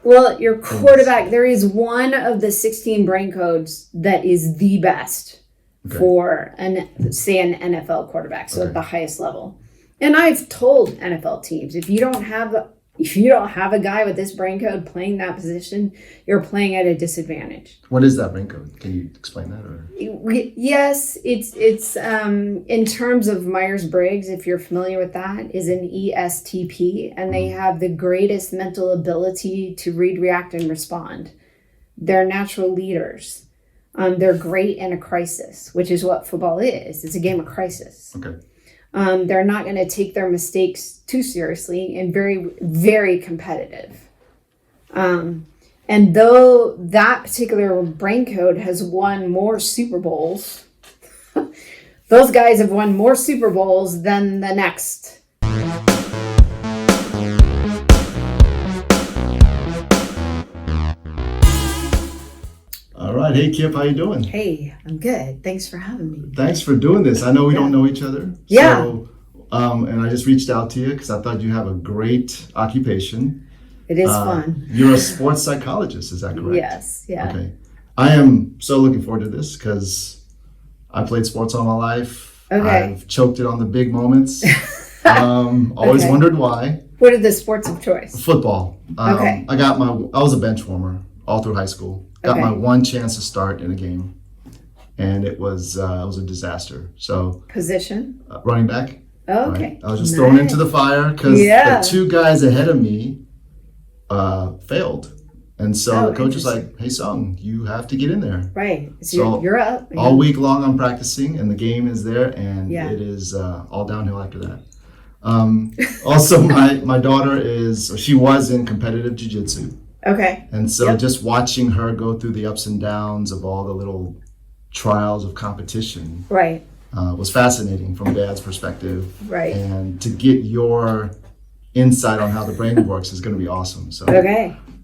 Well, your quarterback, there is one of the 16 brain codes that is the best for an NFL quarterback, so at the highest level. And I've told NFL teams, if you don't have a guy with this brain code playing that position, you're playing at a disadvantage. What is that brain code? Can you explain that? Or? Yes, it's in terms of Myers-Briggs, if you're familiar with that, is an ESTP, and they have the greatest mental ability to read, react, and respond. They're natural leaders. They're great in a crisis, which is what football is. It's a game of crisis. Okay. They're not going to take their mistakes too seriously and very, very competitive. And though that particular brain code has won more Super Bowls, those guys have won more Super Bowls than the next. All right. Hey, Kip, how you doing? Hey, I'm good. Thanks for having me. Thanks for doing this. I know we don't know each other. Yeah. So, and I just reached out to you because I thought you have a great occupation. It is fun. You're a sports psychologist, is that correct? Yes. Yeah. Okay. I am so looking forward to this because I played sports all my life. Okay. I've choked it on the big moments. Always wondered why. What are the sports of choice? Football. Okay. I was a bench warmer all through high school. Got my one chance to start in a game, and it was a disaster. So position? Running back. Oh, okay. Right? I was just thrown into the fire because the two guys ahead of me failed. And so the coach was like, hey, Sung, you have to get in there. Right. So you're up. Yeah. All week long I'm practicing, and the game is there, and it is all downhill after that. Also, my daughter she was in competitive jiu-jitsu. Okay. And so just watching her go through the ups and downs of all the little trials of competition was fascinating from Dad's perspective. Right. And to get your insight on how the brain works is going to be awesome. So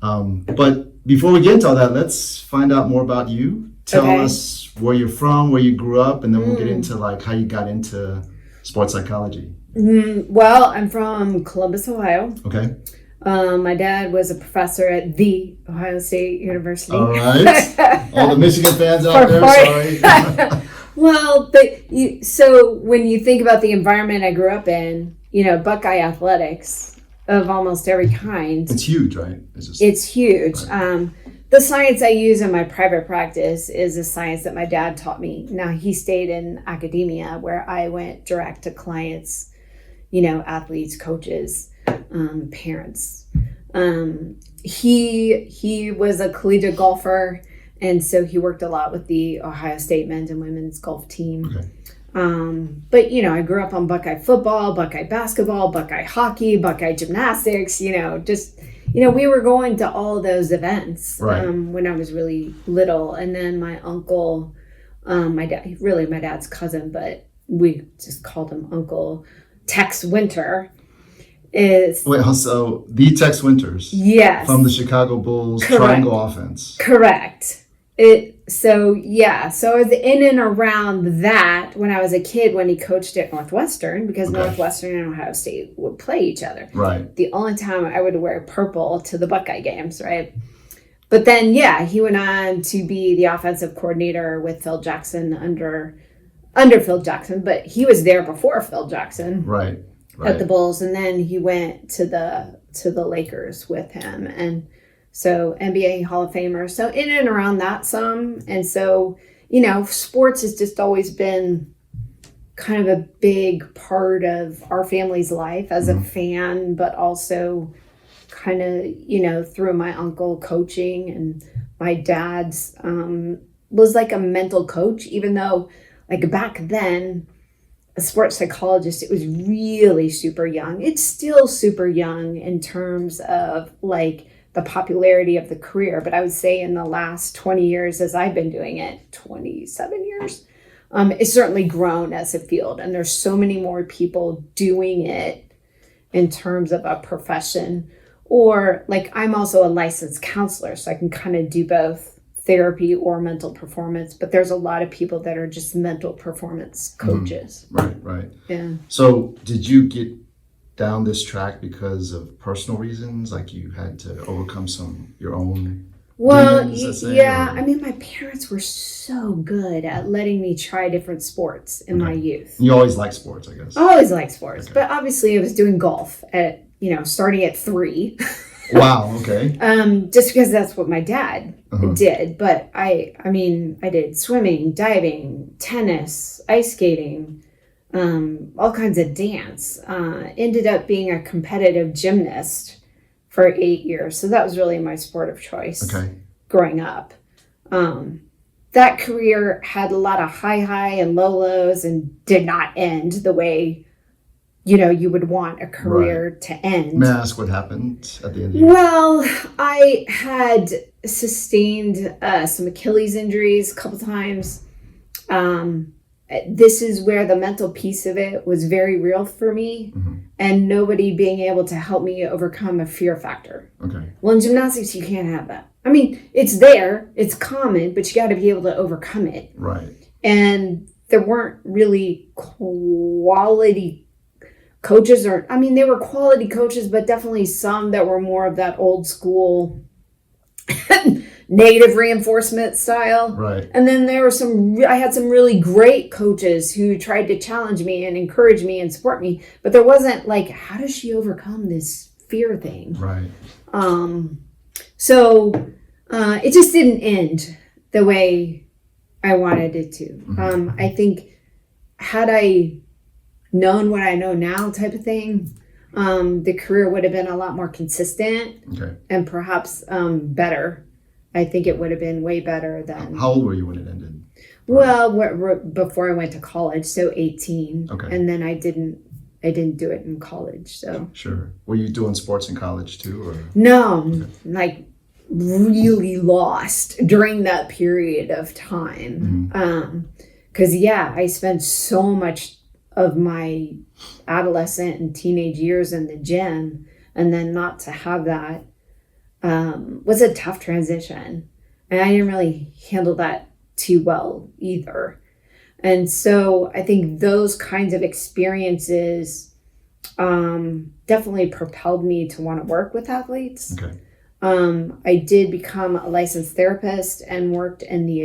but before we get into all that, let's find out more about you. Tell us where you're from, where you grew up, and then we'll get into like how you got into sports psychology. Well, I'm from Columbus, Ohio. Okay. My dad was a professor at the Ohio State University. All right. All the Michigan fans out there, sorry. Well, so when you think about the environment I grew up in, Buckeye athletics of almost every kind. It's huge, right? It's huge. Right. The science I use in my private practice is a science that my dad taught me. Now, he stayed in academia where I went direct to clients, athletes, coaches, parents. He was a collegiate golfer, and so he worked a lot with the Ohio State men's and women's golf team. Okay. But I grew up on Buckeye football, Buckeye basketball, Buckeye hockey, Buckeye gymnastics, we were going to all of those events when I was really little. And then my uncle, my dad's cousin, but we just called him Uncle Tex Winter. So the Tex Winters. Yes. From the Chicago Bulls triangle offense. Correct. So I was in and around that when I was a kid when he coached at Northwestern, because Northwestern and Ohio State would play each other. Right. The only time I would wear purple to the Buckeye games, right? But then, he went on to be the offensive coordinator with Phil Jackson under Phil Jackson, but he was there before Phil Jackson. Right. At the Bulls, and then he went to the Lakers with him, and so NBA Hall of Famer. So in and around that some, and so sports has just always been kind of a big part of our family's life as a fan, but also kind of through my uncle coaching, and my dad's was like a mental coach, even though like back then. A sports psychologist, it was really super young. It's still super young in terms of like the popularity of the career. But I would say in the last 20 years, as I've been doing it, 27 years, it's certainly grown as a field. And there's so many more people doing it in terms of a profession. Or like I'm also a licensed counselor, so I can kind of do both therapy or mental performance, but there's a lot of people that are just mental performance coaches. Right. Yeah. So did you get down this track because of personal reasons? Like you had to overcome your own demons, let's say, yeah. or? I mean, my parents were so good at letting me try different sports in my youth. You always liked sports, I guess. I always liked sports, but obviously I was doing golf at, starting at 3. Wow, okay. Just because that's what my dad did. But I did swimming, diving, tennis, ice skating, all kinds of dance. Ended up being a competitive gymnast for 8 years. So that was really my sport of choice growing up. That career had a lot of high and low lows and did not end the way you would want a career to end. May I ask what happened at the end of Well, I had sustained some Achilles injuries a couple times. This is where the mental piece of it was very real for me, and nobody being able to help me overcome a fear factor. Okay. Well, in gymnastics, you can't have that. I mean, it's there, it's common, but you got to be able to overcome it. Right. And there weren't really quality coaches, they were quality coaches, but definitely some that were more of that old school negative reinforcement style. Right. And then there were I had some really great coaches who tried to challenge me and encourage me and support me, but there wasn't like, how does she overcome this fear thing? Right. So it just didn't end the way I wanted it to. I think had I known what I know now type of thing, the career would have been a lot more consistent and perhaps better. I think it would have been way better than... How old were you when it ended? Well, before I went to college, so 18. Okay. And then I didn't do it in college, so... Sure. Were you doing sports in college too, or...? No, like really lost during that period of time. Because, I spent so much of my adolescent and teenage years in the gym, and then not to have that was a tough transition, and I didn't really handle that too well either. And so I think those kinds of experiences definitely propelled me to want to work with athletes. I did become a licensed therapist and worked in the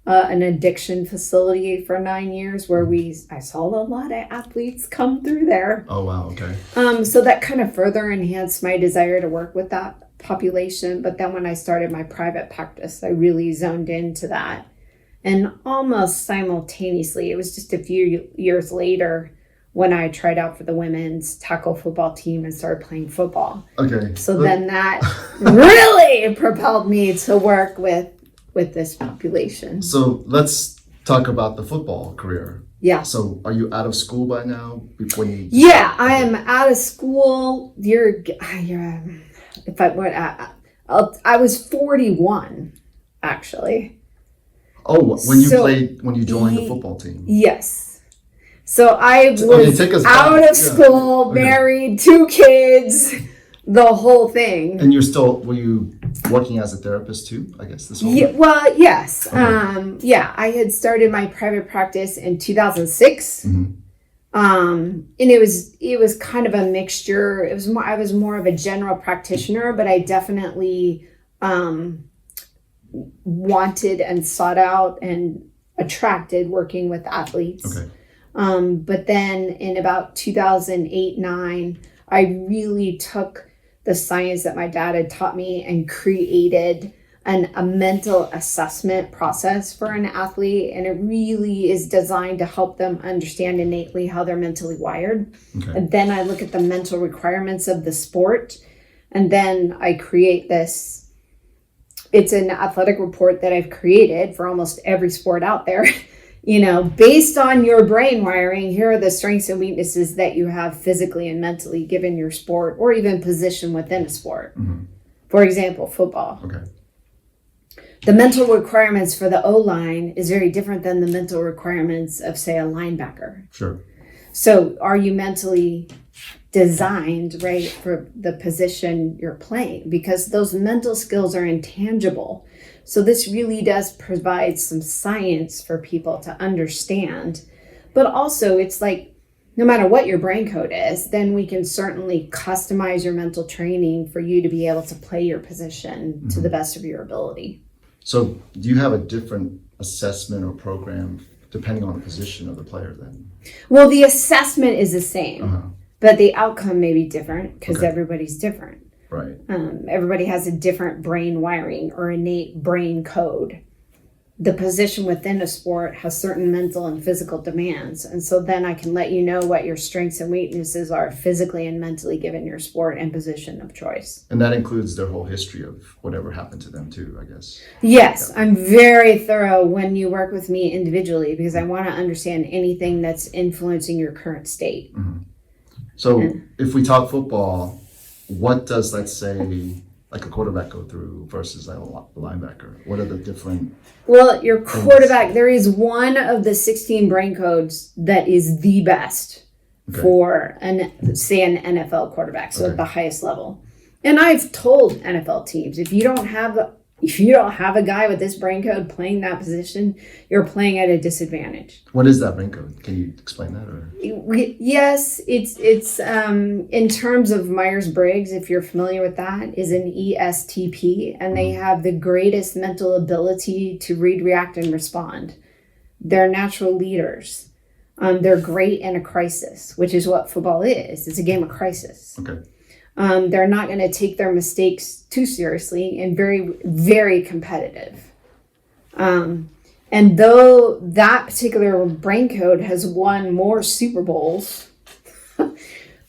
an addiction facility for 9 years where I saw a lot of athletes come through there. Oh, wow. Okay. So that kind of further enhanced my desire to work with that population. But then when I started my private practice, I really zoned into that. And almost simultaneously, it was just a few years later when I tried out for the women's tackle football team and started playing football. Okay. So then that really propelled me to work with this population. So let's talk about the football career. Yeah. So are you out of school by now? I am out of school. I was 41, actually. Oh, when you joined the football team? Yes. So I was out of school, married, 2 kids, the whole thing. And were you working as a therapist too, I guess? Yes. Okay. I had started my private practice in 2006. And it was kind of a mixture. I was more of a general practitioner, but I definitely wanted and sought out and attracted working with athletes. Okay. But then in about 2008-09, I really took the science that my dad had taught me and created a mental assessment process for an athlete. And it really is designed to help them understand innately how they're mentally wired. Okay. And then I look at the mental requirements of the sport. And then I create this. It's an athletic report that I've created for almost every sport out there. Based on your brain wiring, here are the strengths and weaknesses that you have physically and mentally given your sport or even position within a sport. Mm-hmm. For example, football. Okay. The mental requirements for the O-line is very different than the mental requirements of, say, a linebacker. Sure. So are you mentally designed, right, for the position you're playing? Because those mental skills are intangible. So this really does provide some science for people to understand. But also it's like no matter what your brain code is, then we can certainly customize your mental training for you to be able to play your position to the best of your ability. So do you have a different assessment or program depending on the position of the player then? Well, the assessment is the same, but the outcome may be different because everybody's different. Right. Everybody has a different brain wiring or innate brain code. The position within a sport has certain mental and physical demands. And so then I can let you know what your strengths and weaknesses are physically and mentally given your sport and position of choice. And that includes their whole history of whatever happened to them too, I guess. Yes, I'm very thorough when you work with me individually because I want to understand anything that's influencing your current state. So if we talk football, what does, let's say, like a quarterback go through versus a linebacker? What are the different... Well, your quarterback, there is one of the 16 brain codes that is the best for, say, an NFL quarterback, so at the highest level. And I've told NFL teams, if you don't have a guy with this brain code playing that position, you're playing at a disadvantage. What is that brain code? Can you explain that? Or? Yes, it's in terms of Myers-Briggs, if you're familiar with that, is an ESTP, and they have the greatest mental ability to read, react, and respond. They're natural leaders. They're great in a crisis, which is what football is. It's a game of crisis. Okay. They're not going to take their mistakes too seriously and very, very competitive. And though that particular brain code has won more Super Bowls,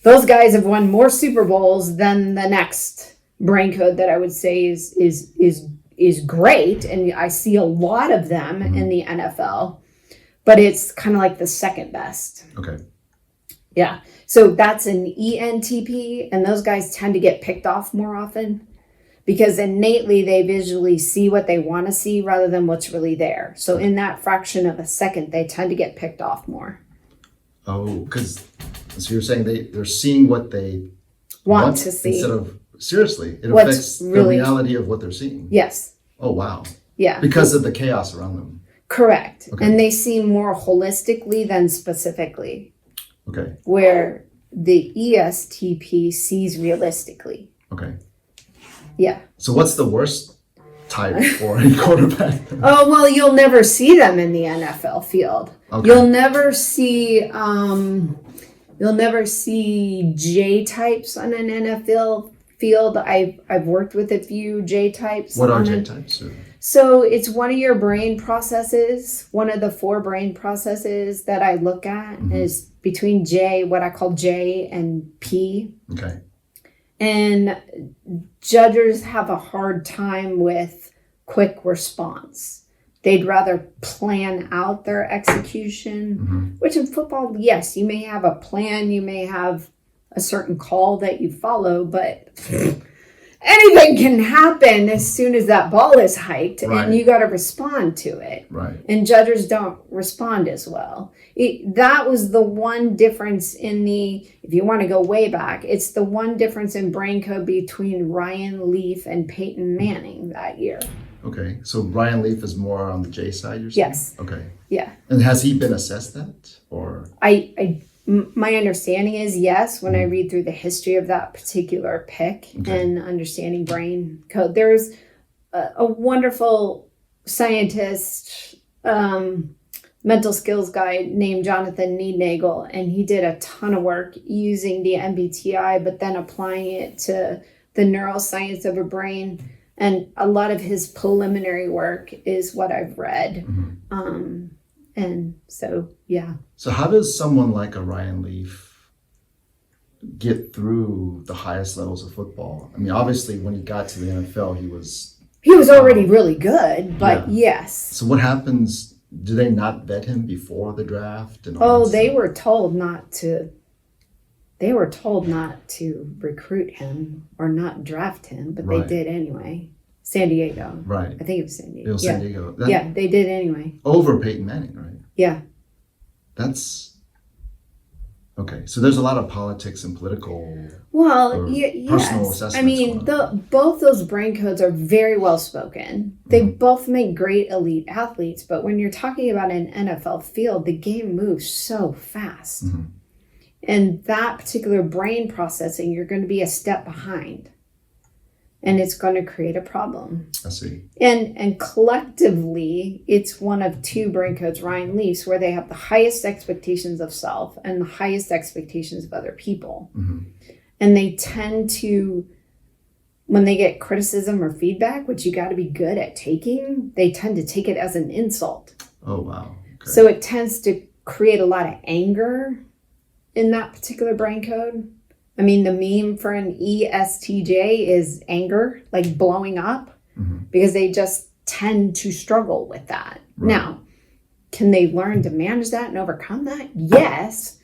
those guys have won more Super Bowls than the next brain code that I would say is great. And I see a lot of them in the NFL, but it's kind of like the second best. Okay. Yeah. So that's an ENTP, and those guys tend to get picked off more often because innately they visually see what they want to see rather than what's really there. So in that fraction of a second, they tend to get picked off more. Oh, because so you're saying they're seeing what they want to see instead of seriously. It what's affects really the reality of what they're seeing. Yes. Oh, wow. Yeah. Because of the chaos around them. Correct. Okay. And they see more holistically than specifically. Okay. Where the ESTP sees realistically. Okay. Yeah. So what's the worst type for a quarterback? Oh, well, you'll never see them in the NFL field. Okay. You'll never see J types on an NFL field. I've worked with a few J types. What are J types? So it's one of your brain processes. One of the 4 brain processes that I look at is between J, what I call J, and P. Okay. And judges have a hard time with quick response. They'd rather plan out their execution, which in football, yes, you may have a plan, you may have a certain call that you follow, but anything can happen as soon as that ball is hiked, and you got to respond to it. Right. And judges don't respond as well. That was the one difference if you want to go way back, it's the one difference in brain code between Ryan Leaf and Peyton Manning that year. Okay. So Ryan Leaf is more on the J side, you're saying? Yes. Okay. Yeah. And has he been assessed that? Or my understanding is yes, when I read through the history of that particular pick and understanding brain code. There's a wonderful scientist, mental skills guy named Jonathan Neednagel, and he did a ton of work using the MBTI, but then applying it to the neuroscience of a brain. And a lot of his preliminary work is what I've read. And so, yeah. So how does someone like a Ryan Leaf get through the highest levels of football? I mean, obviously, when he got to the NFL, he was already really good, but yes. So what happens? Do they not vet him before the draft? And all they were told not to. They were told not to recruit him or not draft him, but they did anyway. San Diego. Right. I think it was San Diego. San Diego. Yeah, they did anyway. Over Peyton Manning, right? Yeah. That's... Okay, so there's a lot of politics and political... yes. personal assessments. I mean, both those brain codes are very well spoken. They both make great elite athletes, but when you're talking about an NFL field, the game moves so fast. And that particular brain processing, you're going to be a step behind. And it's going to create a problem. I see. And collectively, it's one of two brain codes, Ryan Leaf's, where they have the highest expectations of self and the highest expectations of other people. Mm-hmm. And they tend to, when they get criticism or feedback, which you got to be good at taking, they tend to take it as an insult. Oh, wow. Okay. So it tends to create a lot of anger in that particular brain code. I mean, the meme for an ESTJ is anger, like blowing up, because they just tend to struggle with that. Right. Now, can they learn to manage that and overcome that? Yes.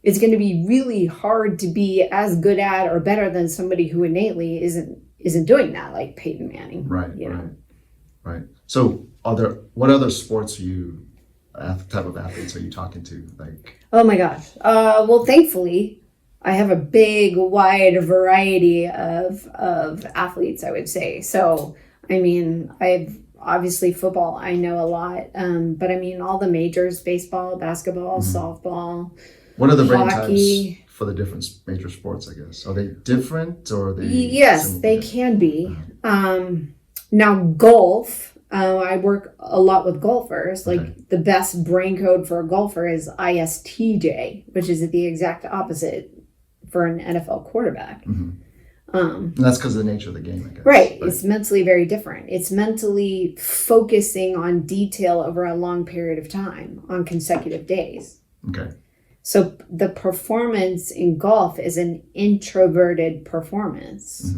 It's going to be really hard to be as good at or better than somebody who innately isn't doing that, like Peyton Manning. Right, right. So what other sports type of athletes are you talking to? Like, oh my gosh. Well, thankfully, I have a big, wide variety of athletes, I would say. So, I mean, I've obviously football, I know a lot. But I mean, all the majors, baseball, basketball, softball, what are the brain hockey. types for the different major sports, I guess? Are they different or are they? Yes, they can be. Now, golf. I work a lot with golfers. Like the best brain code for a golfer is ISTJ, which is the exact opposite for an NFL quarterback. And that's because of the nature of the game, I guess. Right. It's mentally very different. It's mentally focusing on detail over a long period of time on consecutive days. Okay. So the performance in golf is an introverted performance.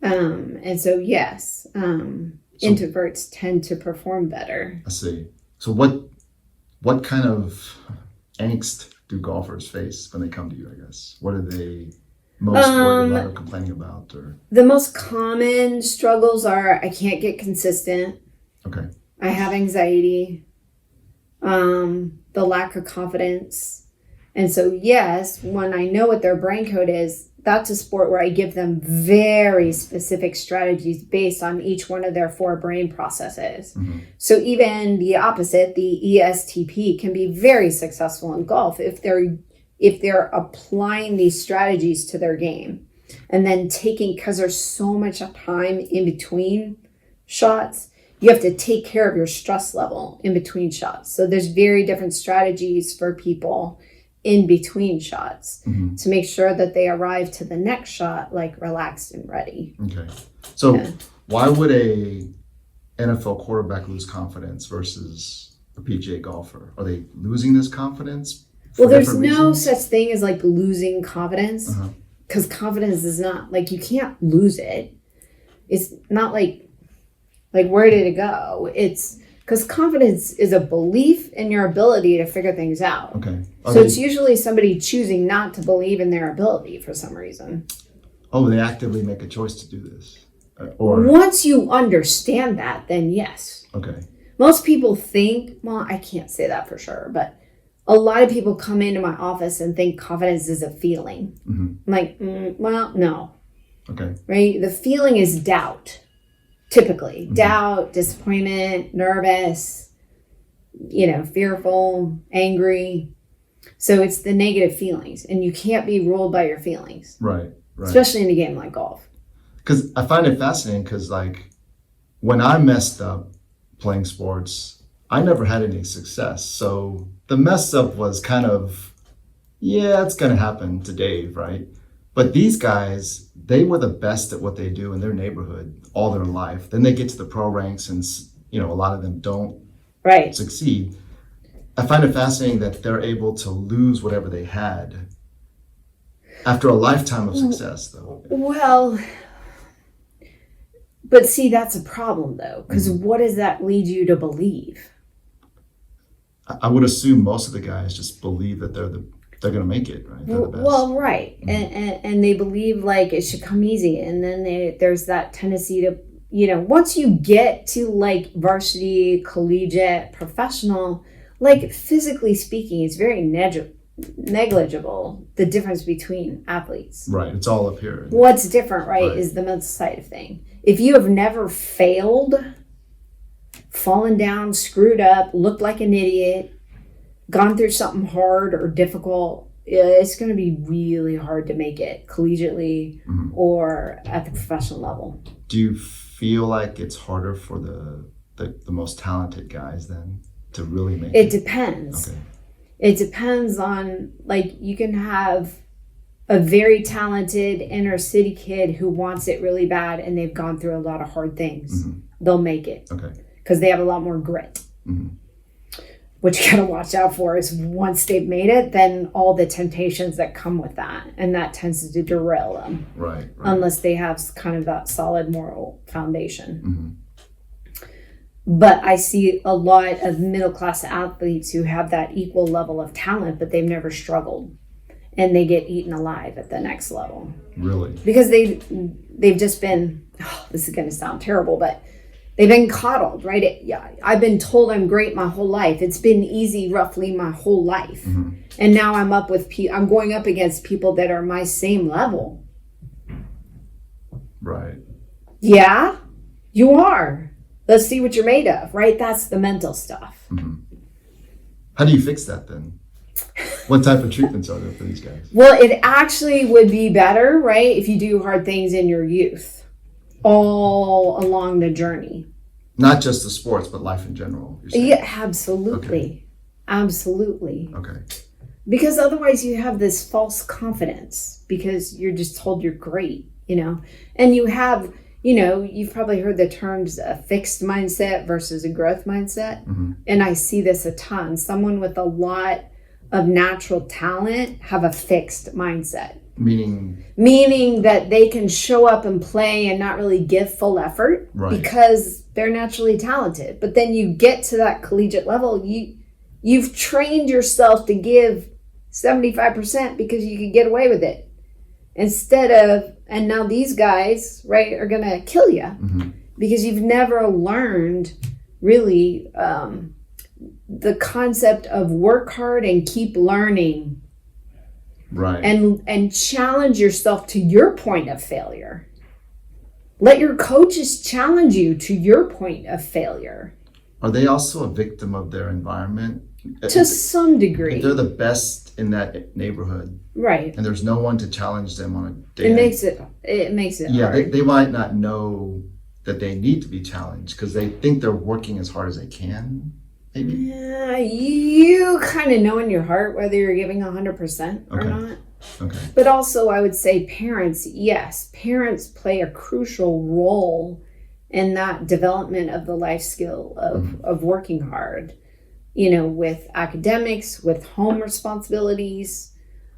And so, yes, introverts tend to perform better. I see. So what kind of angst do golfers face when they come to you, I guess? What are they most worried about or complaining about? Or the most common struggles are I can't get consistent. Okay. I have anxiety. The lack of confidence. And so, yes, when I know what their brain code is, that's a sport where I give them very specific strategies based on each one of their 4 brain processes. So even the opposite, the ESTP, can be very successful in golf if they're applying these strategies to their game. And then because there's so much time in between shots, you have to take care of your stress level in between shots. So there's very different strategies for people in between shots to make sure that they arrive to the next shot like relaxed and ready. Okay. So why would a NFL quarterback lose confidence versus a PGA golfer? Are they losing this confidence? Well, there's no such thing as like losing confidence, because confidence is not like, you can't lose it. It's not like where did it go? It's because confidence is a belief in your ability to figure things out. Okay. So it's usually somebody choosing not to believe in their ability for some reason. Oh, they actively make a choice to do this? Or once you understand that, then yes. Okay. Most people think, well, I can't say that for sure, but a lot of people come into my office and think confidence is a feeling. I'm like, well, no. Okay. Right? The feeling is doubt. Typically, doubt, disappointment, nervous, fearful, angry. So it's the negative feelings, and you can't be ruled by your feelings. Right. Especially in a game like golf. Because I find it fascinating because, like, when I messed up playing sports, I never had any success. So the mess up was kind of, it's going to happen to Dave, right? But these guys, they were the best at what they do in their neighborhood all their life. Then they get to the pro ranks and, a lot of them don't succeed. I find it fascinating that they're able to lose whatever they had after a lifetime of success, though. Well, but see, that's a problem, though, because what does that lead you to believe? I would assume most of the guys just believe that they're going to make it, right? They're the best. Well, right. And they believe like it should come easy. And then there's that tendency to, once you get to like varsity, collegiate, professional, like physically speaking, it's very negligible, the difference between athletes. Right. It's all up here. What's different, right, is the mental side of thing. If you have never failed, fallen down, screwed up, looked like an idiot, gone through something hard or difficult, it's going to be really hard to make it collegiately or at the professional level. Do you feel like it's harder for the most talented guys then to really make it? It depends. Okay. It depends on, like, you can have a very talented inner city kid who wants it really bad and they've gone through a lot of hard things. They'll make it. Okay. Because they have a lot more grit. What you gotta watch out for is once they've made it, then all the temptations that come with that, and that tends to derail them. Right. Unless they have kind of that solid moral foundation. But I see a lot of middle-class athletes who have that equal level of talent, but they've never struggled, and they get eaten alive at the next level. Really? Because they've just been, this is gonna sound terrible, but they've been coddled, right? I've been told I'm great my whole life. It's been easy roughly my whole life. And now I'm I'm going up against people that are my same level. Right. Yeah, you are. Let's see what you're made of, right? That's the mental stuff. How do you fix that then? What type of treatments are there for these guys? Well, it actually would be better, right, if you do hard things in your youth. All along the journey. Not just the sports, but life in general. Yeah, absolutely. Absolutely. Okay. Because otherwise you have this false confidence because you're just told you're great, and you have, you've probably heard the terms a fixed mindset versus a growth mindset. And I see this a ton. Someone with a lot of natural talent have a fixed mindset. Meaning that they can show up and play and not really give full effort because they're naturally talented. But then you get to that collegiate level, you've trained yourself to give 75% because you could get away with it. And now these guys, right, are going to kill you because you've never learned really the concept of work hard and keep learning. Right. And challenge yourself to your point of failure. Let your coaches challenge you to your point of failure. Are they also a victim of their environment? To some degree. If they're the best in that neighborhood. Right. And there's no one to challenge them on a day. It makes it yeah, hard. They might not know that they need to be challenged because they think they're working as hard as they can. Maybe. Yeah, you kind of know in your heart whether you're giving 100% or not. Okay. But also I would say parents play a crucial role in that development of the life skill of working hard, with academics, with home responsibilities.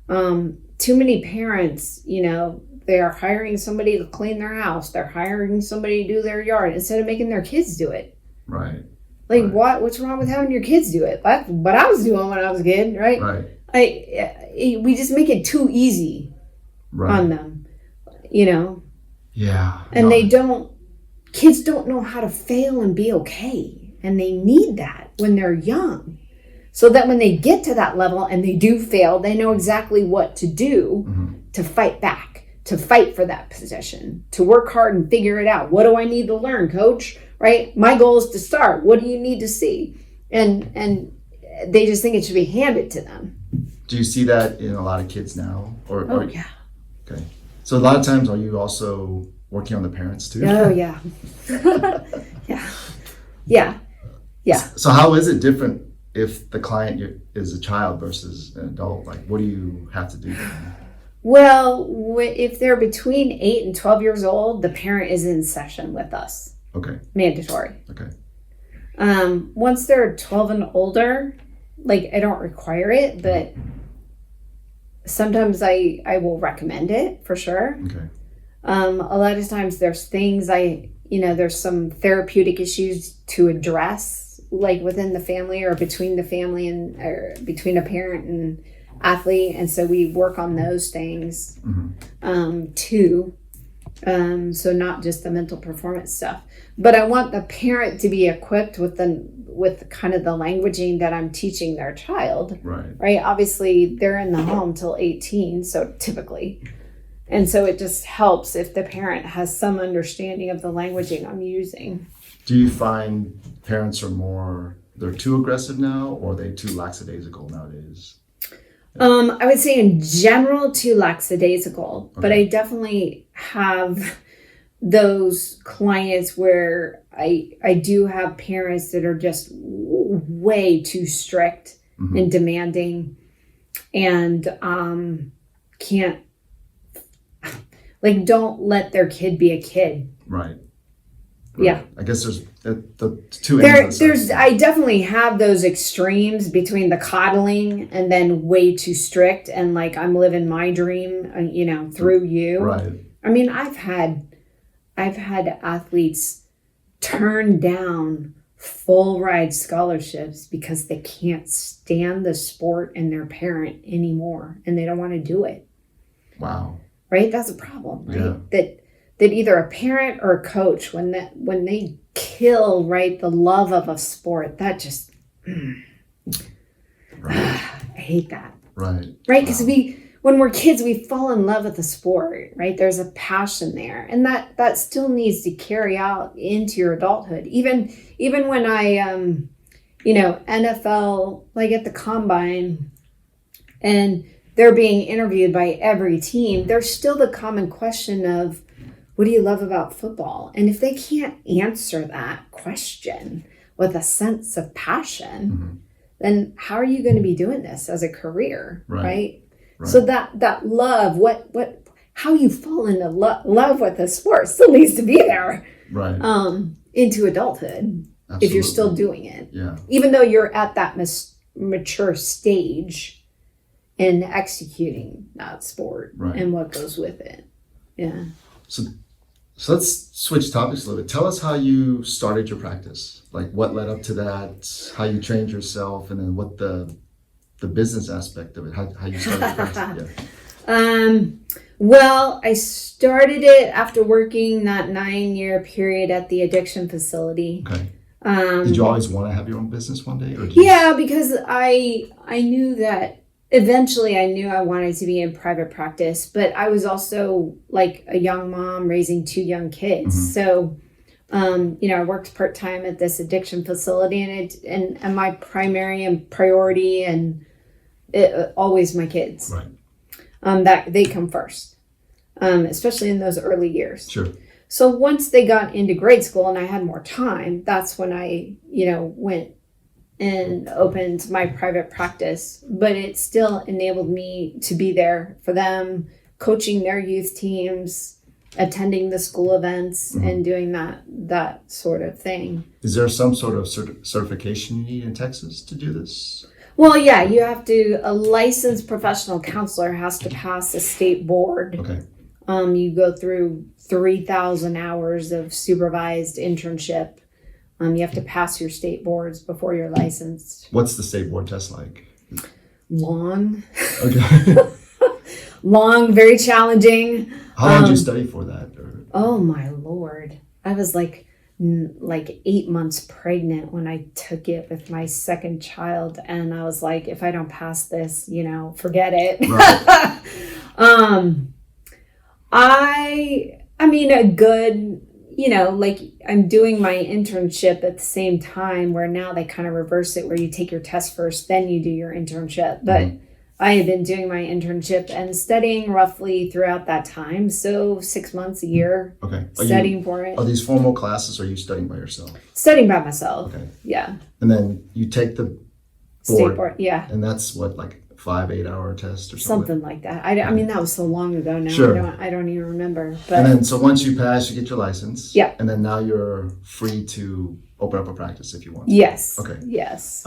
Too many parents, they are hiring somebody to clean their house. They're hiring somebody to do their yard instead of making their kids do it. Right. Like, what's wrong with having your kids do it? That's what I was doing when I was a kid, right? Right. We just make it too easy on them, Yeah. And kids don't know how to fail and be okay. And they need that when they're young. So that when they get to that level and they do fail, they know exactly what to do to fight back, to fight for that position, to work hard and figure it out. What do I need to learn, coach? Right? My goal is to start. What do you need to see? And they just think it should be handed to them. Do you see that in a lot of kids now? Yeah. Okay. So a lot of times, are you also working on the parents too? Oh, yeah. Yeah. So how is it different if the client is a child versus an adult? Like, what do you have to do then? Well, if they're between 8 and 12 years old, the parent is in session with us. Okay. Mandatory. Okay. Once they're 12 and older, like, I don't require it, but sometimes I will recommend it for sure. Okay. A lot of times there's things there's some therapeutic issues to address, like within the family or between the family or between a parent and athlete. And so we work on those things too. So not just the mental performance stuff, but I want the parent to be equipped with kind of the languaging that I'm teaching their child. Right. Obviously they're in the home till 18. So typically, and so it just helps if the parent has some understanding of the languaging I'm using. Do you find parents they're too aggressive now, or are they too lackadaisical nowadays? I would say in general too lackadaisical, but I definitely have those clients where I do have parents that are just way too strict and demanding and can't, like, don't let their kid be a kid. Right. Yeah. I guess there's the two ends. I definitely have those extremes between the coddling and then way too strict and like I'm living my dream, through you. Right. I mean, I've had athletes turn down full ride scholarships because they can't stand the sport and their parent anymore and they don't want to do it. Wow. Right? That's a problem, right? Yeah. That either a parent or a coach, when they kill, right, the love of a sport, that just, I hate that. Right. Right? Because when we're kids, we fall in love with the sport, right? There's a passion there. And that still needs to carry out into your adulthood. Even when I, NFL, like at the combine, and they're being interviewed by every team, there's still the common question of, what do you love about football? And if they can't answer that question with a sense of passion, then how are you going to be doing this as a career, right? So that love, how you fall into love with the sport still needs to be there, right? Into adulthood, if you're still doing it, even though you're at that mature stage in executing that sport and what goes with it, So let's switch topics a little bit. Tell us how you started your practice, like what led up to that, how you trained yourself, and then what the business aspect of it, how you started your practice. Well, I started it after working that 9-year period at the addiction facility. Okay. Did you always want to have your own business one day? Or because I knew that eventually I knew I wanted to be in private practice, but I was also like a young mom raising 2 young kids. So, I worked part-time at this addiction facility and my primary and priority and always my kids. Right. That they come first, especially in those early years. Sure. So once they got into grade school and I had more time, that's when I, went and opened my private practice, but it still enabled me to be there for them, coaching their youth teams, attending the school events, and doing that sort of thing. Is there some sort of certification you need in Texas to do this? Well, yeah, you have to, a licensed professional counselor has to pass a state board. Okay. You go through 3,000 hours of supervised internship. You have to pass your state boards before you're licensed. What's the state board test like? Long. Okay. Long, very challenging. How long did you study for that? Oh my Lord. I was like 8 months pregnant when I took it with my second child. And I was like, if I don't pass this, forget it. Right. I mean, a good, I'm doing my internship at the same time where now they kind of reverse it where you take your test first, then you do your internship. But I had been doing my internship and studying roughly throughout that time. So 6 months a year studying for it. Are these formal classes or are you studying by yourself? Studying by myself. Okay. Yeah. And then you take the state board. Yeah. And that's what, like 5-8 hour test or something like that. I mean, that was so long ago now. Sure. I don't even remember. But and then, so once you pass, you get your license. Yeah. And then now you're free to open up a practice if you want. Yes. Okay. Yes.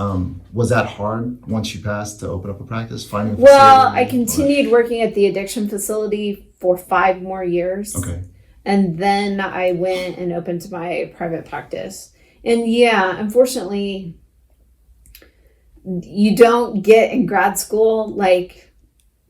Was that hard once you passed to open up a practice? Finding a facility? Well, I continued working at the addiction facility for 5 more years. Okay. And then I went and opened my private practice. And yeah, unfortunately, you don't get in grad school, like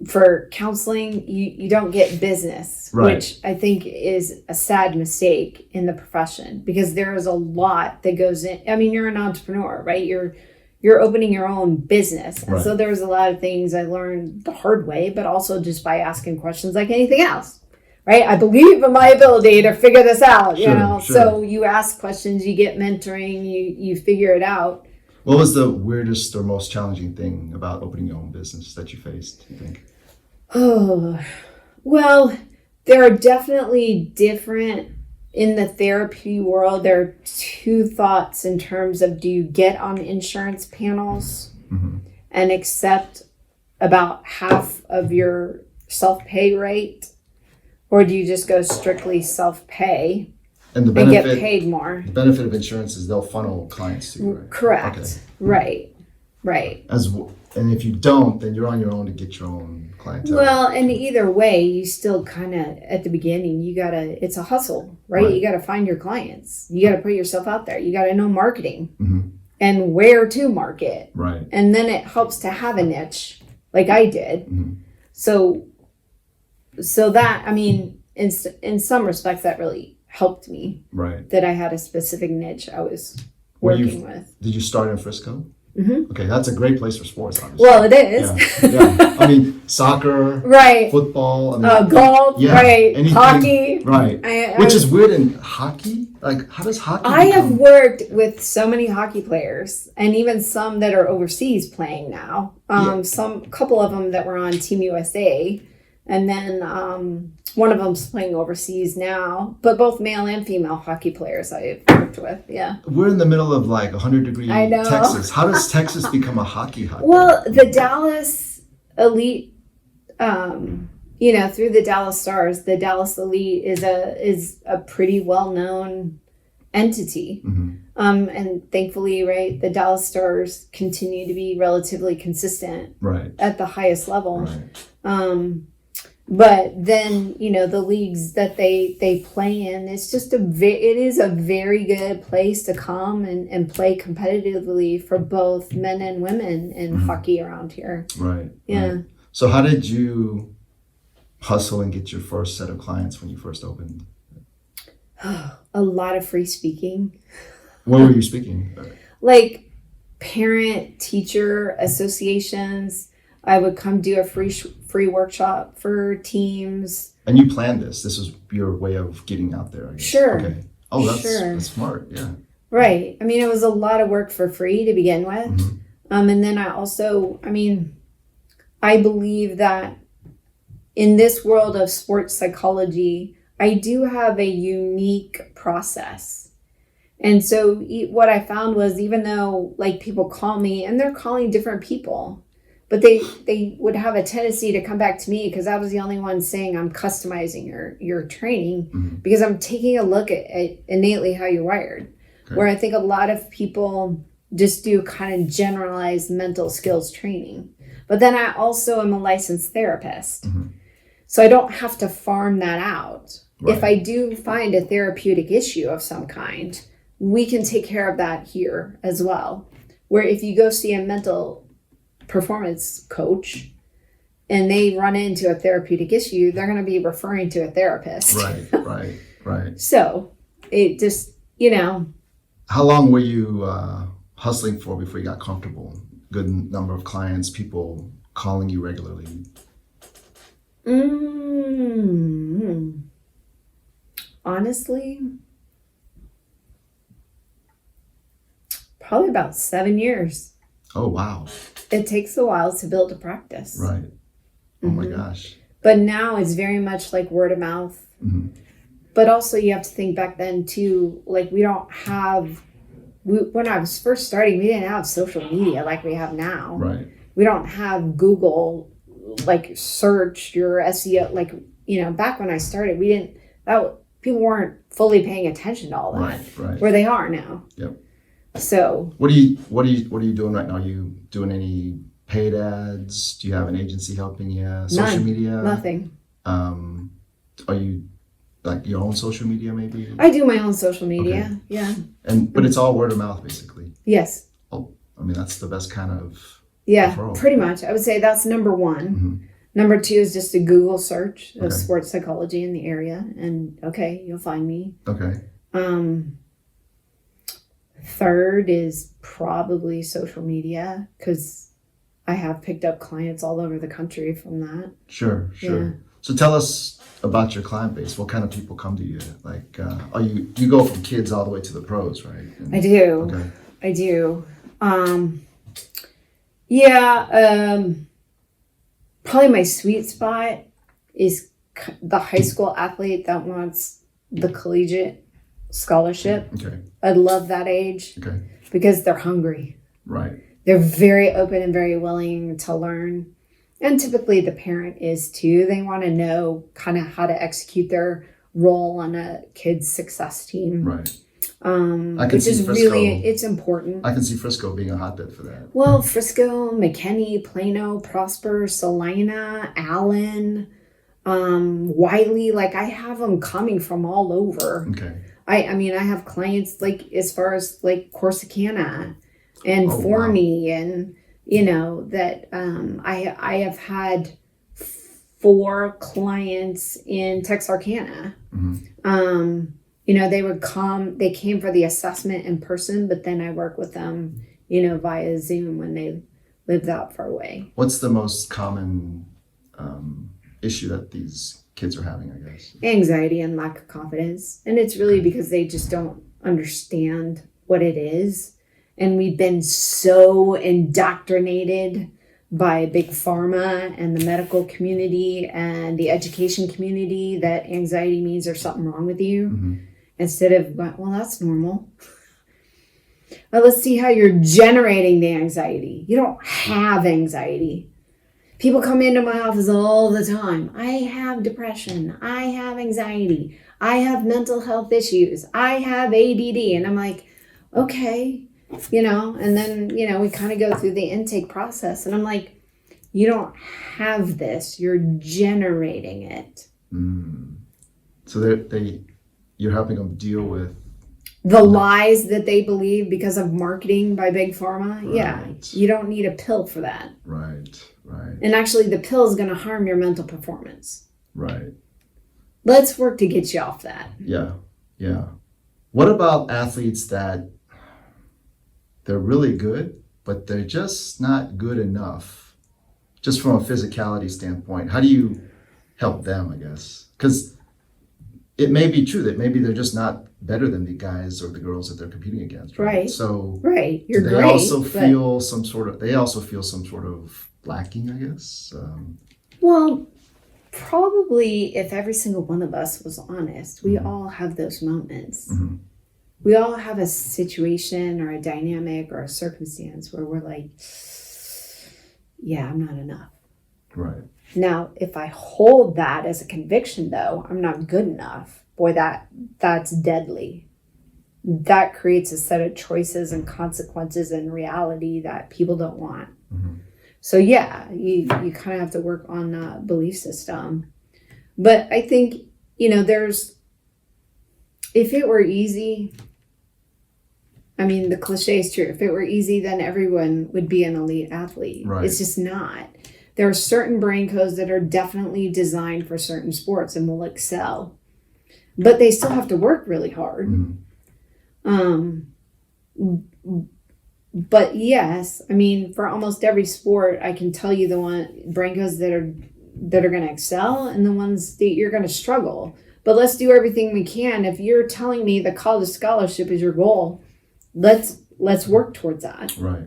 for counseling, you don't get business, which I think is a sad mistake in the profession because there is a lot that goes in. I mean, you're an entrepreneur, right? You're opening your own business. And so there's a lot of things I learned the hard way, but also just by asking questions like anything else, right? I believe in my ability to figure this out, you know? Sure. So you ask questions, you get mentoring, you figure it out. What was the weirdest or most challenging thing about opening your own business that you faced, you think? Oh, well, there are definitely different in the therapy world. There are two thoughts in terms of, do you get on insurance panels and accept about half of your self-pay rate, or do you just go strictly self-pay and get paid more? The benefit of insurance is they'll funnel clients to you, right? Correct. Okay. Right. And if you don't, then you're on your own to get your own clientele. Well, and either way, you still kind of, at the beginning, it's a hustle, right? You got to find your clients. You got to put yourself out there. You got to know marketing and where to market. Right. And then it helps to have a niche like I did. So that, I mean, in some respects, that really helped me. Right. That I had a specific niche I was working with. Did you start in Frisco? Okay, that's a great place for sports, obviously. Well, it is. Yeah. I mean, soccer, right? Football, I mean, golf, right? Anything, hockey, right? Which is weird in hockey. Like, how does hockey? I have worked with so many hockey players, and even some that are overseas playing now. Some couple of them that were on Team USA, and then one of them's playing overseas now. But both male and female hockey players I've worked with. Yeah, we're in the middle of like 100-degree Texas. How does Texas become a hockey hub? Well, the Dallas Elite, through the Dallas Stars, the Dallas Elite is a pretty well-known entity. And thankfully, right, the Dallas Stars continue to be relatively consistent at the highest level. Right. But then, the leagues that they play in, it's just it is a very good place to come and play competitively for both men and women in hockey around here. Right. Yeah. Right. So how did you hustle and get your first set of clients when you first opened? A lot of free speaking. What were you speaking about? Like parent teacher associations. I would come do a free workshop for teams. And you planned this. This was your way of getting out there, I guess. Sure. Okay. Oh, that's smart. Yeah. Right. I mean, it was a lot of work for free to begin with. And then I also, I believe that in this world of sports psychology, I do have a unique process. And so what I found was, even though like people call me and they're calling different people, but they would have a tendency to come back to me because I was the only one saying I'm customizing your training because I'm taking a look at innately how you're wired. Okay. Where I think a lot of people just do kind of generalized mental skills training. But then I also am a licensed therapist. So I don't have to farm that out. Right. If I do find a therapeutic issue of some kind, we can take care of that here as well. Where if you go see a mental performance coach and they run into a therapeutic issue, they're going to be referring to a therapist. Right. So it just, How long were you hustling for before you got comfortable? Good number of clients, people calling you regularly? Honestly, probably about 7 years. Oh, wow. It takes a while to build a practice. Right. Oh my gosh. But now it's very much like word of mouth. But also you have to think back then too, like when I was first starting, we didn't have social media like we have now. Right. We don't have Google, like search your SEO, like, back when I started, people weren't fully paying attention to all that. Right. Where they are now. Yep. So what are you doing right now? Are you doing any paid ads? Do you have an agency helping you? Social media? Nothing. Are you like your own social media maybe? I do my own social media. Okay. Yeah. But it's all word of mouth basically. Yes. Oh, that's the best kind of referral. Pretty much. I would say that's number one. Number two is just a Google search of sports psychology in the area, and you'll find me. Okay. Third is probably social media, because I have picked up clients all over the country from that. Sure. Yeah. So tell us about your client base. What kind of people come to you? Like, you go from kids all the way to the pros, right? I do. Okay. I do. Probably my sweet spot is the high school athlete that wants the collegiate scholarship. Okay. I love that age. Okay. Because they're hungry. Right. They're very open and very willing to learn. And typically the parent is too. They want to know kind of how to execute their role on a kid's success team. Right. Which is Frisco, really, it's important. I can see Frisco being a hotbed for that. Well, Frisco, McKinney, Plano, Prosper, Salina, Allen, Wiley, like I have them coming from all over. Okay. I mean, I have clients like as far as like Corsicana and Forney, and you know that I have had 4 clients in Texarkana. Mm-hmm. You know, they came for the assessment in person, but then I work with them, you know, via Zoom when they live that far away. What's the most common issue that these kids are having, I guess? Anxiety and lack of confidence. And it's really because they just don't understand what it is. And we've been so indoctrinated by big pharma and the medical community and the education community that anxiety means there's something wrong with you. Mm-hmm. Instead of, well, that's normal. Well, let's see how you're generating the anxiety. You don't have anxiety. People come into my office all the time. I have depression. I have anxiety. I have mental health issues. I have ADD. And I'm like, okay, you know, and then, you know, we kind of go through the intake process. And I'm like, you don't have this. You're generating it. So you're helping them deal with the lies that they believe because of marketing by big pharma. Right. Yeah, you don't need a pill for that. Right. And actually the pill is going to harm your mental performance. Right. Let's work to get you off that. Yeah. What about athletes that they're really good, but they're just not good enough, just from a physicality standpoint? How do you help them, I guess? Because it may be true that maybe they're just not better than the guys or the girls that they're competing against. Right. So you're they great, also feel some sort of lacking, I guess. Well, probably if every single one of us was honest, we all have those moments. Mm-hmm. We all have a situation or a dynamic or a circumstance where we're like, yeah, I'm not enough. Right. Now, if I hold that as a conviction, though, I'm not good enough, boy, that's deadly. That creates a set of choices and consequences and reality that people don't want. Mm-hmm. So, yeah, you kind of have to work on that belief system. But I think, you know, if it were easy, I mean, the cliche is true. If it were easy, then everyone would be an elite athlete. Right. It's just not. There are certain brain codes that are definitely designed for certain sports and will excel. But they still have to work really hard. Mm-hmm. But yes, I mean, for almost every sport, I can tell you the brain codes that are going to excel and the ones that you're going to struggle. But let's do everything we can. If you're telling me the college scholarship is your goal, let's work towards that. Right.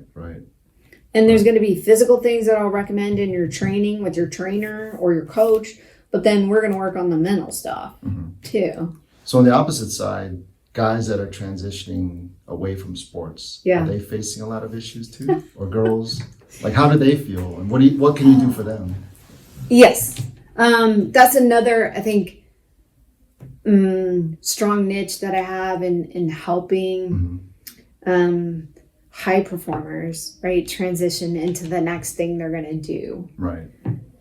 And there's going to be physical things that I'll recommend in your training with your trainer or your coach, but then we're going to work on the mental stuff too. So on the opposite side, guys that are transitioning away from sports, are they facing a lot of issues too? Or girls? Like, how do they feel? And what can you do for them? Yes. That's another, I think, strong niche that I have in helping high performers, right, transition into the next thing they're going to do. Right.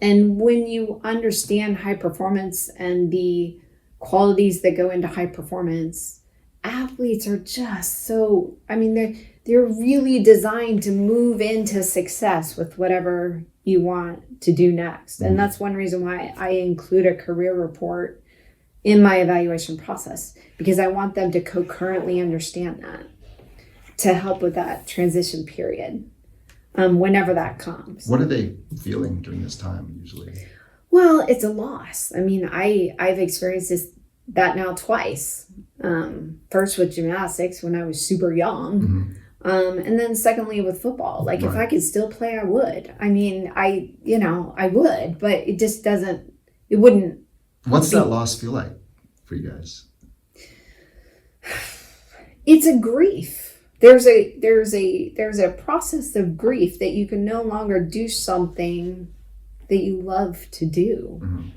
And when you understand high performance and the qualities that go into high performance, athletes are just so, I mean, they're really designed to move into success with whatever you want to do next. And that's one reason why I include a career report in my evaluation process, because I want them to concurrently understand that, to help with that transition period, whenever that comes. What are they feeling during this time usually? Well, it's a loss. I mean, I've experienced that now twice. First with gymnastics when I was super young. And then secondly, with football, like if I could still play, I would. I mean, I would, but it just it wouldn't. What's that loss feel like for you guys? It's a grief. There's a process of grief that you can no longer do something that you love to do. Mm-hmm.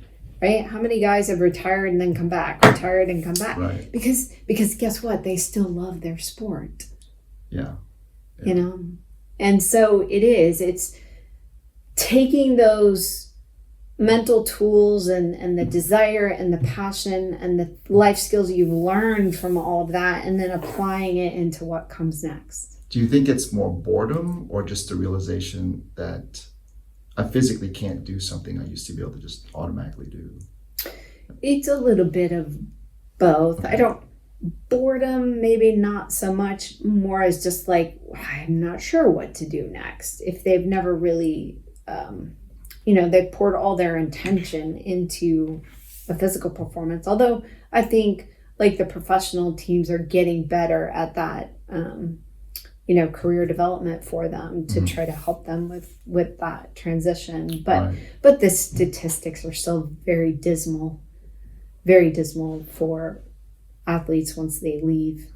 Right? How many guys have retired and then come back, retired and come back? Right. Because guess what? They still love their sport. Yeah. You know? And so it's taking those mental tools and the desire and the passion and the life skills you've learned from all of that and then applying it into what comes next. Do you think it's more boredom or just the realization that I physically can't do something I used to be able to just automatically do? It's a little bit of both. Okay. Boredom, maybe not so much, more as just like, I'm not sure what to do next. If they've never really, they've poured all their intention into a physical performance. Although I think like the professional teams are getting better at that, career development for them to try to help them with that transition. But the statistics are still very dismal for athletes once they leave.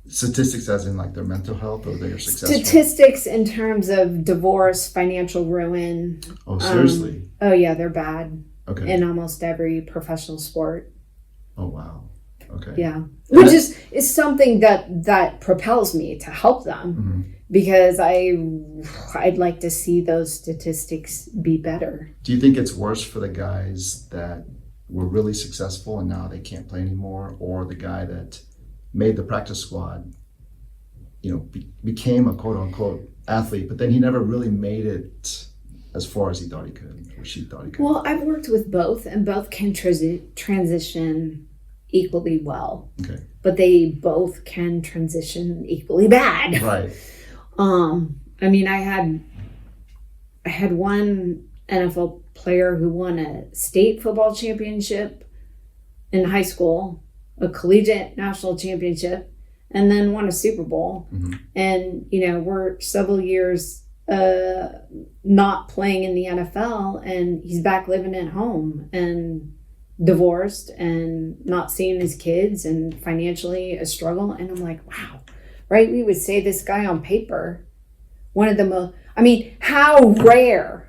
Statistics as in like their mental health or their success? Statistics in terms of divorce, financial ruin. Oh, seriously? Oh yeah, they're bad. Okay. In almost every professional sport. Oh wow. Okay. Yeah. Which is something that propels me to help them because I'd like to see those statistics be better. Do you think it's worse for the guys that were really successful and now they can't play anymore, or the guy that made the practice squad, became a quote unquote athlete, but then he never really made it as far as he thought he could, or she thought he could? Well, I've worked with both, and both can transition equally well. Okay. But they both can transition equally bad. Right. I mean, I had one NFL player who won a state football championship in high school, a collegiate national championship, and then won a Super Bowl. Mm-hmm. And, we're several years not playing in the NFL, and he's back living at home and divorced and not seeing his kids and financially a struggle. And I'm like, wow, right? We would say this guy on paper, one of the most, how rare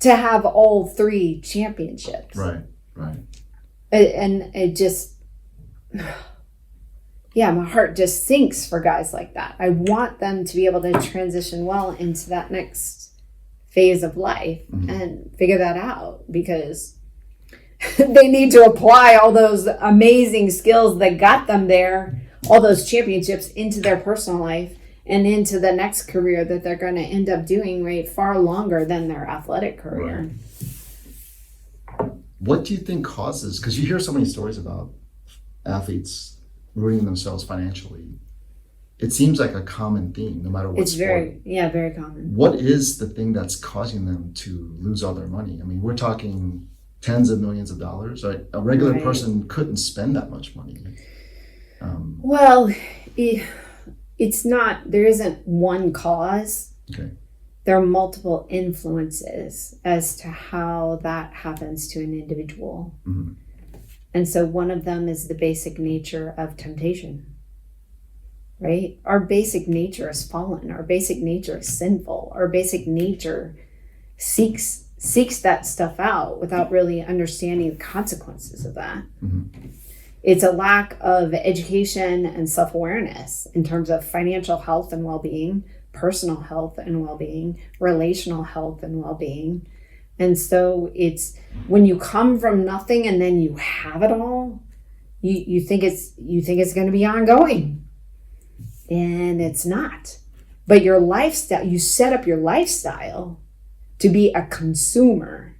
to have all three championships. Right. And it just, my heart just sinks for guys like that. I want them to be able to transition well into that next phase of life and figure that out, because they need to apply all those amazing skills that got them there, all those championships, into their personal life and into the next career that they're going to end up doing far longer than their athletic career. Right. What do you think causes, because you hear so many stories about athletes ruining themselves financially. It seems like a common theme, no matter what it's sport. Very common. What is the thing that's causing them to lose all their money? We're talking tens of millions of dollars. A regular person couldn't spend that much money. It's not, there isn't one cause. Okay. There are multiple influences as to how that happens to an individual. Mm-hmm. And so one of them is the basic nature of temptation, right? Our basic nature is fallen. Our basic nature is sinful. Our basic nature seeks that stuff out without really understanding the consequences of that. Mm-hmm. It's a lack of education and self-awareness in terms of financial health and well-being, personal health and well-being, relational health and well-being. And so it's when you come from nothing and then you have it all, you think it's going to be ongoing, and it's not. But your lifestyle, you set up your lifestyle to be a consumer,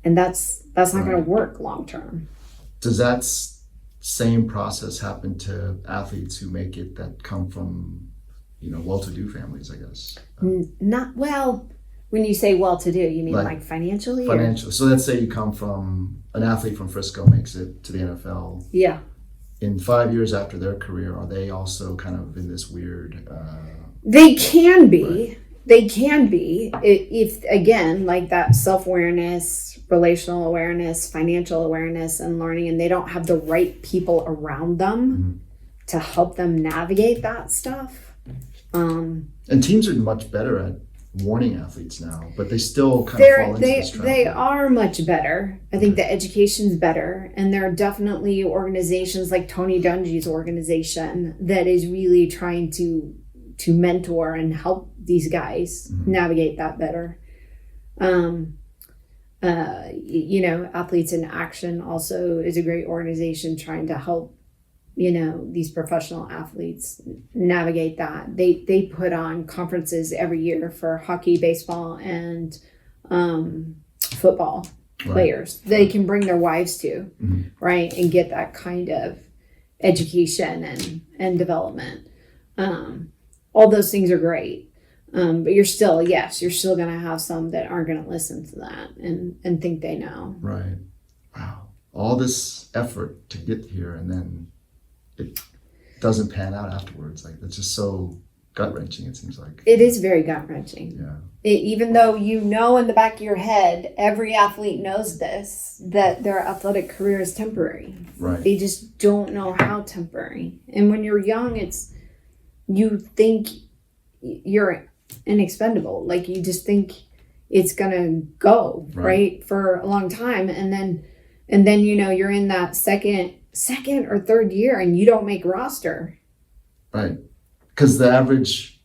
and that's not going to work long term. Does that same process happen to athletes who make it that come from, well-to-do families, I guess? Not well. When you say well-to-do, you mean like financially? Financially. So let's say you come from an athlete from Frisco, makes it to the NFL. Yeah. in 5 years after their career, are they also kind of in this weird? They can be. Right. They can be. If again, like that self-awareness, relational awareness, financial awareness, and learning, and they don't have the right people around them to help them navigate that stuff. And teams are much better at warning athletes now, but they still kind of fall into this trap. They are much better. I think the education's better, and there are definitely organizations like Tony Dungy's organization that is really trying to mentor and help these guys navigate that better. Athletes in Action also is a great organization trying to help these professional athletes navigate that. They put on conferences every year for hockey, baseball, and football players. They can bring their wives to, right, and get that kind of education and development. All those things are great. But you're still going to have some that aren't going to listen to that and think they know. Right. Wow. All this effort to get here, and then it doesn't pan out afterwards. Like, it's just so gut-wrenching, it seems like. It is very gut-wrenching. Yeah. Even though in the back of your head, every athlete knows this, that their athletic career is temporary. Right. They just don't know how temporary. And when you're young, you think you're inexpendable. Like, you just think it's gonna go right for a long time, and then you're in that second or third year and you don't make roster. Right. Because the average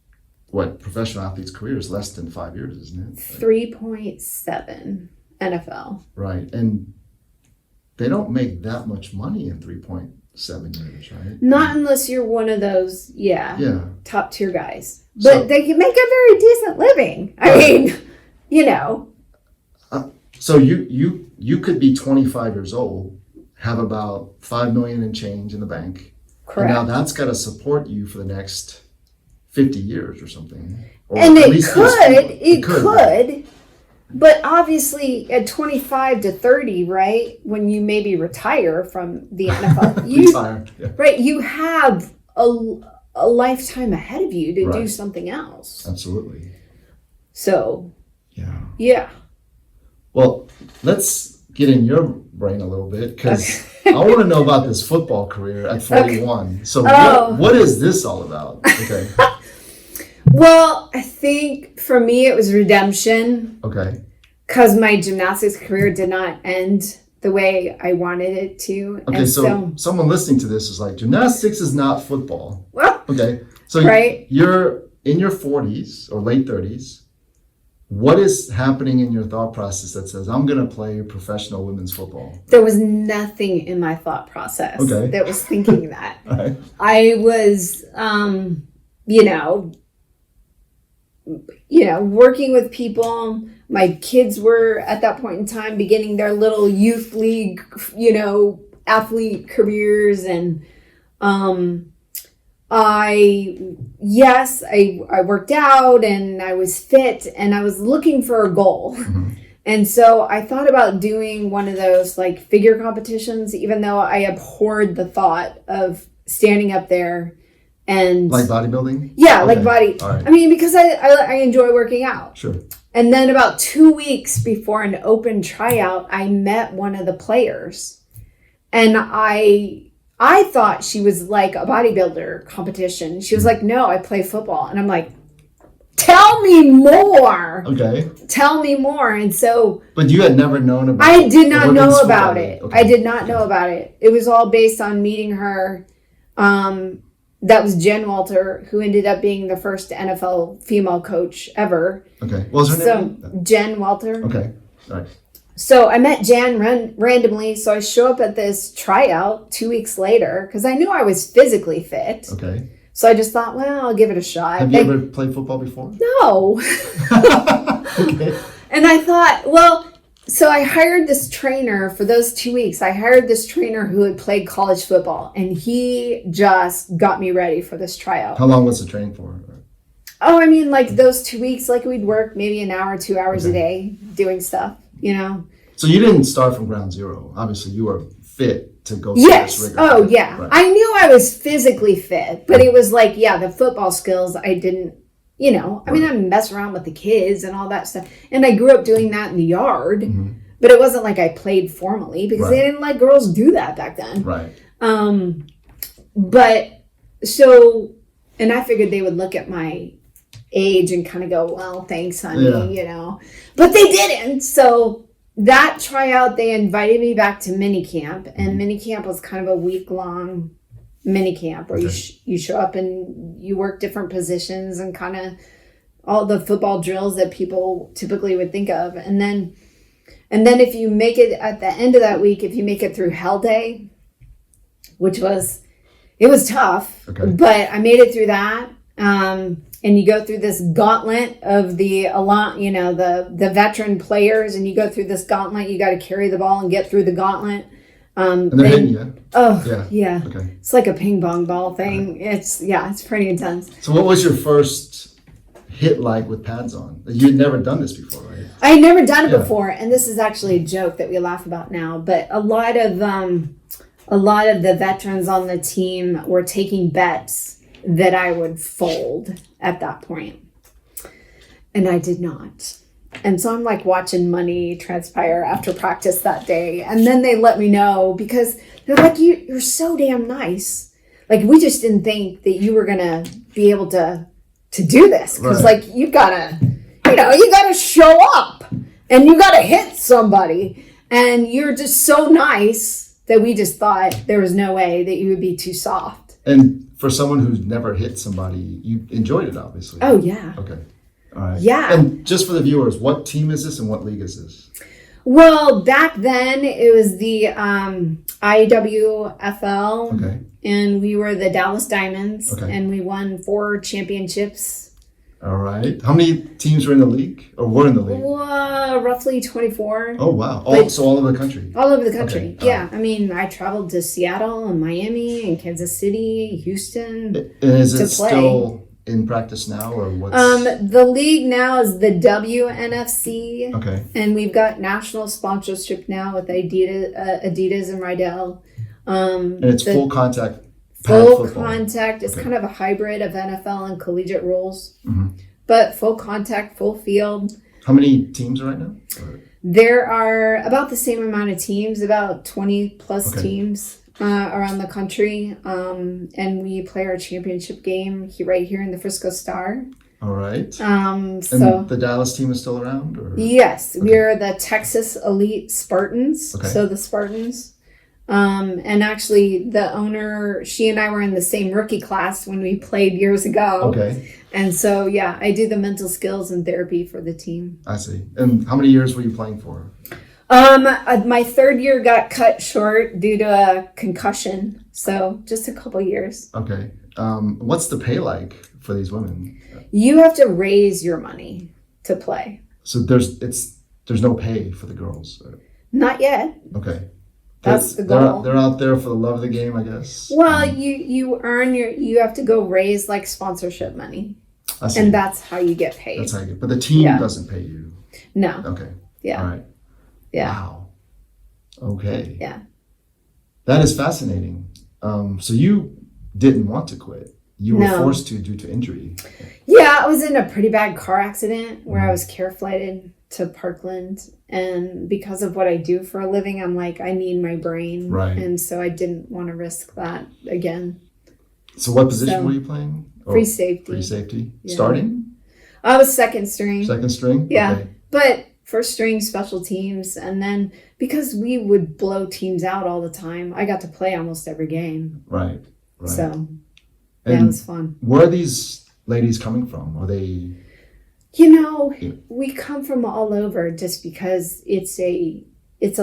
professional athlete's career is less than 5 years, isn't it? 3.7 NFL. Right. And they don't make that much money in 3.7 years, right? Not unless you're one of those top tier guys. But they can make a very decent living. I mean, So you could be 25 years old, have about $5 million in change in the bank. Correct. And now that's got to support you for the next 50 years or something. Or and it could. But obviously at 25 to 30, right, when you maybe retire from the NFL, you have a lifetime ahead of you to do something else. Absolutely. So, yeah. Well, let's get in your brain a little bit, because I want to know about this football career at 41. Okay. So what is this all about? Okay. Well, I think for me it was redemption. Okay. Because my gymnastics career did not end the way I wanted it to. Okay, and so someone listening to this is like, gymnastics is not football. Well, okay. So you're in your 40s or late 30s. What is happening in your thought process that says, I'm going to play professional women's football? There was nothing in my thought process that was thinking that. Right. I was, working with people. My kids were at that point in time beginning their little youth league, athlete careers. And I worked out and I was fit and I was looking for a goal. Mm-hmm. And so I thought about doing one of those like figure competitions, even though I abhorred the thought of standing up there and like bodybuilding. Yeah, okay. Like body. Right. I mean, because I enjoy working out. Sure. And then about 2 weeks before an open tryout, I met one of the players, and I thought she was like a bodybuilder competition. She was like, "No, I play football," and I'm like, "Tell me more." Okay. Tell me more. And so. But you had never known about. I did not know about it. Okay. I did not know about it. It was all based on meeting her. That was Jen Walter, who ended up being the first NFL female coach ever. Okay. What was her name? Jen Walter. Okay. All right. So I met Jan randomly. So I show up at this tryout 2 weeks later because I knew I was physically fit. Okay. So I just thought, well, I'll give it a shot. Have you ever played football before? No. Okay. And I thought, well, so I hired this trainer for those 2 weeks. I hired this trainer who had played college football, and he just got me ready for this tryout. How long was the training for? Oh, I mean, like those 2 weeks, like we'd work maybe an hour, 2 hours a day doing stuff, So you didn't start from ground zero. Obviously, you were fit to go. Yes. Oh, yeah. Right. I knew I was physically fit, but it was like, the football skills I didn't, I mean, I mess around with the kids and all that stuff. And I grew up doing that in the yard, but it wasn't like I played formally because they didn't let girls do that back then. Right. But so, and I figured they would look at my age and kind of go, well, thanks, honey, but they didn't. So that tryout, they invited me back to minicamp, and minicamp was kind of a week-long minicamp where you show up and you work different positions and kind of all the football drills that people typically would think of. And then if you make it at the end of that week, if you make it through Hell Day, which was tough, but I made it through that. And you go through this gauntlet of the veteran players, and you go through this gauntlet. You got to carry the ball and get through the gauntlet. And they're hitting you. Oh, yeah. Okay. It's like a ping pong ball thing. It's pretty intense. So what was your first hit like with pads on? You'd never done this before, right? I had never done it before, and this is actually a joke that we laugh about now. But a lot of the veterans on the team were taking bets that I would fold at that point, and I did not. And so I'm like watching money transpire after practice that day. And then they let me know because they're like, you're so damn nice. Like, we just didn't think that you were going to be able to do this. Because like, you gotta show up and you gotta hit somebody. And you're just so nice that we just thought there was no way that you would be too soft. And for someone who's never hit somebody, you enjoyed it, obviously. Oh, yeah. Okay. All right. Yeah. And just for the viewers, what team is this and what league is this? Well, back then it was the IWFL. Okay. And we were the Dallas Diamonds. Okay. And we won 4 championships. All right. How many teams were in the league or were in the league? Roughly 24. Oh, wow. So all over the country? All over the country. Okay. Yeah. I mean, I traveled to Seattle and Miami and Kansas City, Houston. And is it still in practice now, or what's... The league now is the WNFC. Okay. And we've got national sponsorship now with Adidas and Rydell. And it's full contact. Full contact. It's kind of a hybrid of NFL and collegiate rules. Mm-hmm. But full contact, full field. How many teams right now? There are about the same amount of teams, about 20 plus teams around the country. And we play our championship game right here in the Frisco Star. All right. And the Dallas team is still around? Or? Yes. Okay. We're the Texas Elite Spartans. Okay. So the Spartans. And actually the owner, she and I were in the same rookie class when we played years ago. Okay. And so, I do the mental skills and therapy for the team. I see. And how many years were you playing for? My third year got cut short due to a concussion. So just a couple years. Okay. What's the pay like for these women? You have to raise your money to play. So there's no pay for the girls? Not yet. Okay. That's the goal. They're out there for the love of the game, I guess. Well, you have to go raise like sponsorship money. I see. And that's how you get paid. That's how you get. But the team doesn't pay you. No. Okay. Yeah. All right. Yeah. Wow. Okay. Yeah. That is fascinating. So you didn't want to quit. You were forced to due to injury. Yeah, I was in a pretty bad car accident where I was care flighted to Parkland. And because of what I do for a living, I'm like, I need my brain. Right. And so I didn't want to risk that again. So what position were you playing? Free safety. Free safety. Yeah. Starting? I was second string. Second string? Yeah. Okay. But first string special teams. And then because we would blow teams out all the time, I got to play almost every game. Right. So it was fun. Where are these ladies coming from? Are they... we come from all over just because it's a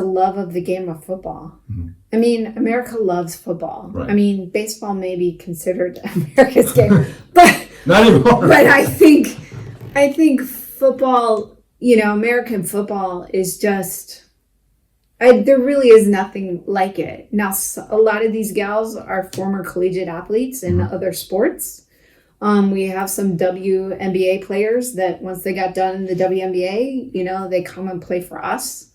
love of the game of football. Mm-hmm. I mean, America loves football. Right. I mean, baseball may be considered America's game, but not anymore. But I think football, American football is just, there really is nothing like it. Now, a lot of these gals are former collegiate athletes in other sports. We have some WNBA players that once they got done in the WNBA, they come and play for us.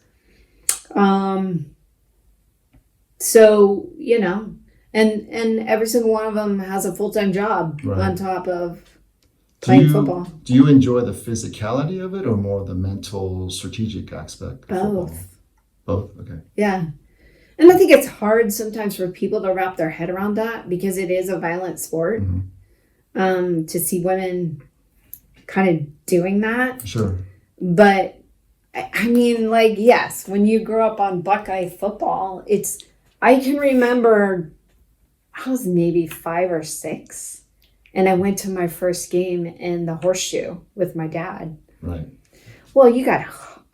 So, and every single one of them has a full-time job on top of playing football. Do you enjoy the physicality of it or more the mental, strategic aspect of football? Both? Okay. Yeah. And I think it's hard sometimes for people to wrap their head around that because it is a violent sport. To see women kind of doing that. Sure. But I mean, like, yes, when you grow up on Buckeye football, I can remember I was maybe 5 or 6 and I went to my first game in the Horseshoe with my dad. Right. Well, you got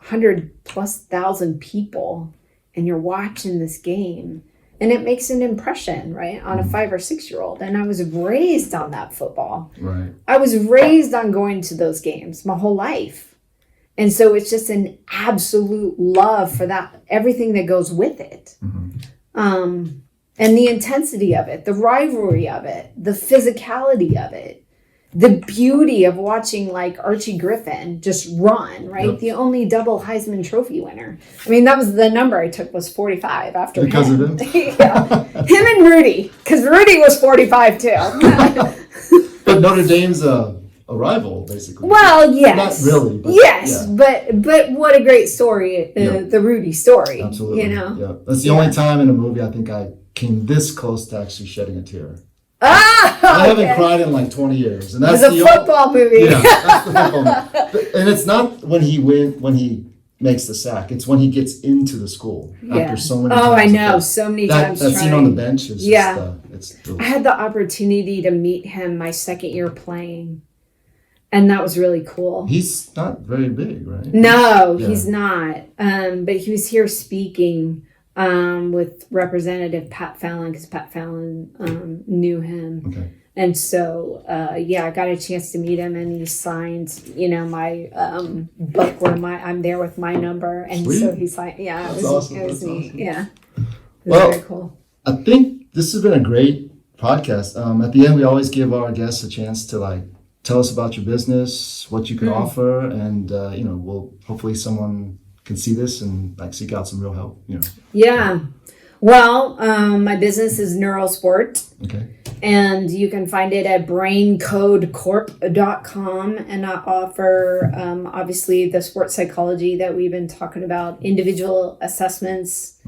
100,000+ people and you're watching this game and it makes an impression, right, on a 5 or 6-year-old. And I was raised on that football. Right. I was raised on going to those games my whole life. And so it's just an absolute love for that, everything that goes with it. And the intensity of it, the rivalry of it, the physicality of it, the beauty of watching like Archie Griffin just run, right? Yep. The only double Heisman Trophy winner. I mean, that was the number I took was 45 after because him. of him? Yeah. Him and Rudy, because Rudy was 45 too. But Notre Dame's a rival, basically. Well, yes. Not really. But yes, yeah. but what a great story, the Rudy story. Absolutely. Yeah. That's the only time in a movie I think I came this close to actually shedding a tear. I haven't cried in like 20 years. And that's the football movie. Yeah, that's the football movie. And it's not when he makes the sack. It's when he gets into the school after so many times. I know. So many times. That scene on the bench is just, I had the opportunity to meet him my second year playing. And that was really cool. He's not very big, right? No, he's not. But he was here speaking with Representative Pat Fallon because Pat Fallon knew him. Okay. And so, I got a chance to meet him, and he signed, my book where I'm there with my number, and Sweet. So he signed. Yeah, That's awesome. It was neat. Awesome. Yeah, it was very cool. I think this has been a great podcast. At the end, we always give our guests a chance to tell us about your business, what you can offer, and we'll hopefully someone can see this and seek out some real help. Yeah. Well, my business is Neurosport. Okay. And you can find it at BrainCodeCorp.com. And I offer, obviously, the sports psychology that we've been talking about, individual assessments.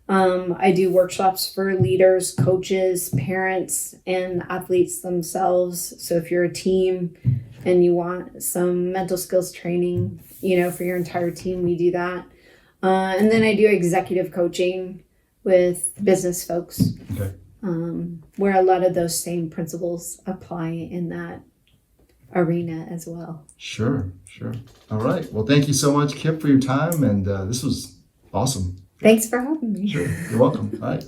I do workshops for leaders, coaches, parents, and athletes themselves. So if you're a team and you want some mental skills training, for your entire team, we do that. And then I do executive coaching with business folks. Okay. Where a lot of those same principles apply in that arena as well. Sure. All right. Well, thank you so much, Kip, for your time. And this was awesome. Thanks for having me. Sure. You're welcome. All right.